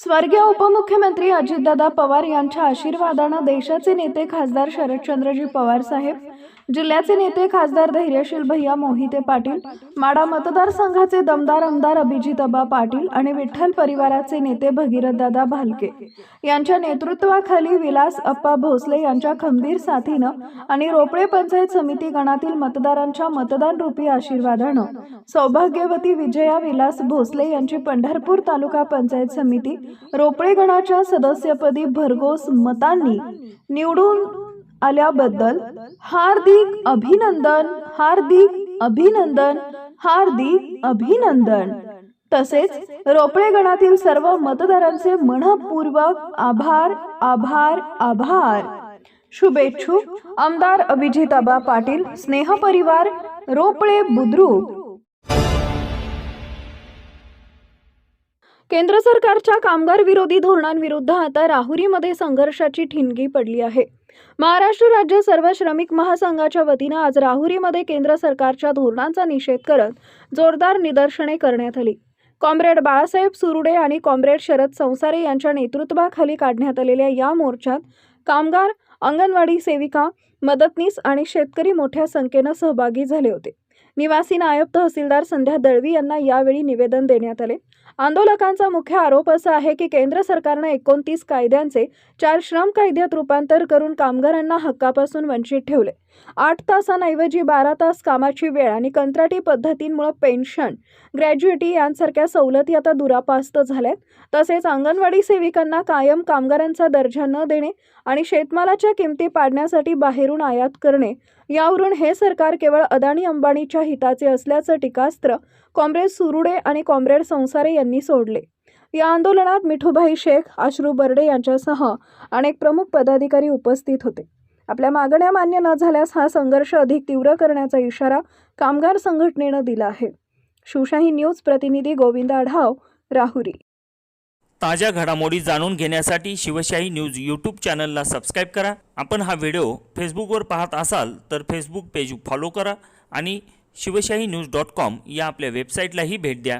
स्वर्गीय उपमुख्यमंत्री अजितदादा पवार यांच्या आशीर्वादानं देशाचे नेते खासदार शरदचंद्रजी पवार साहेब, जिल्ह्याचे नेते खासदार धैर्यशील भैया मोहिते पाटील, माढा मतदारसंघाचे दमदार आमदार अभिजितअबा पाटील आणि विठ्ठल परिवाराचे नेते भगीरथदादा भालके यांच्या नेतृत्वाखाली विलास अप्पा भोसले यांच्या खंबीर साथीनं आणि रोपळे पंचायत समिती गणातील मतदारांच्या मतदान रूपी आशीर्वादानं सौभाग्यवती विजया विलास भोसले यांची पंढरपूर तालुका पंचायत समिती रोपळे गणाच्या सदस्यपदी भरघोस मतांनी निवडून आल्याबद्दल हार्दिक अभिनंदन, हार्दिक अभिनंदन, हार्दिक अभिनंदन। तसेच रोपळे गणातील सर्व मतदारांचे मनपूर्वक आभार आभार आभार। शुभेच्छुक आमदार अभिजितअबा पाटील, स्नेह परिवार, रोपळे बुद्रुक। केंद्र सरकारच्या कामगार विरोधी धोरणांविरुद्ध आता राहुरीमध्ये संघर्षाची ठिणगी पडली आहे। महाराष्ट्र राज्य सर्व श्रमिक महासंघाच्या वतीने आज राहुरीमध्ये केंद्र सरकारच्या धोरणांचा निषेध करत जोरदार निदर्शने करण्यात आली। कॉम्रेड बाळासाहेब सुरुडे आणि कॉम्रेड शरद संसारे यांच्या नेतृत्वाखाली काढण्यात आलेल्या या मोर्चात कामगार, अंगणवाडी सेविका, मदतनीस आणि शेतकरी मोठ्या संख्येने सहभागी झाले होते। निवासी नायब तहसीलदार संध्या दळवी यांना यावेळी निवेदन देण्यात आले। आंदोलकांचा मुख्य आरोप असा आहे की केंद्र सरकारने 29 कायद्यांचे 4 श्रम कायद्यात रूपांतर करून कामगारांना हक्कापासून वंचित ठेवले। 8 तासांऐवजी 12 तास कामाची वेळ आणि कंत्राटी पद्धतींमुळे पेन्शन, ग्रॅज्युइटी यांसारख्या सवलती आता दुरापास्त झाल्यात। तसेच अंगणवाडी सेविकांना कायम कामगारांचा दर्जा न देणे आणि शेतमालाच्या किमती पाडण्यासाठी बाहेरून आयात करणे यावरून हे सरकार केवळ अदानी अंबानीच्या हिताचे असल्याचं टीकास्त्र कॉम्रेड सुरुडे आणि कॉम्रेड संसारे यांनी सोडले। या आंदोलनात मिठूभाई शेख, आश्रू बर्डे यांच्यासह अनेक प्रमुख पदाधिकारी उपस्थित होते। आपल्या मागण्या मान्य न झाल्यास हा संघर्ष अधिक तीव्र करण्याचा इशारा कामगार संघटनेने दिला आहे। शिवशाही न्यूज प्रतिनिधी गोविंद आढाव, राहुरी। ताज्या घडामोडी जाणून घेण्यासाठी शिवशाही न्यूज यूट्यूब चॅनलला सबस्क्राइब करा। आपण हा व्हिडिओ फेसबुकवर पाहत असाल तर फेसबुक पेज फॉलो करा आणि शिवशाही न्यूज.com या आपल्या वेबसाईटलाही भेट द्या।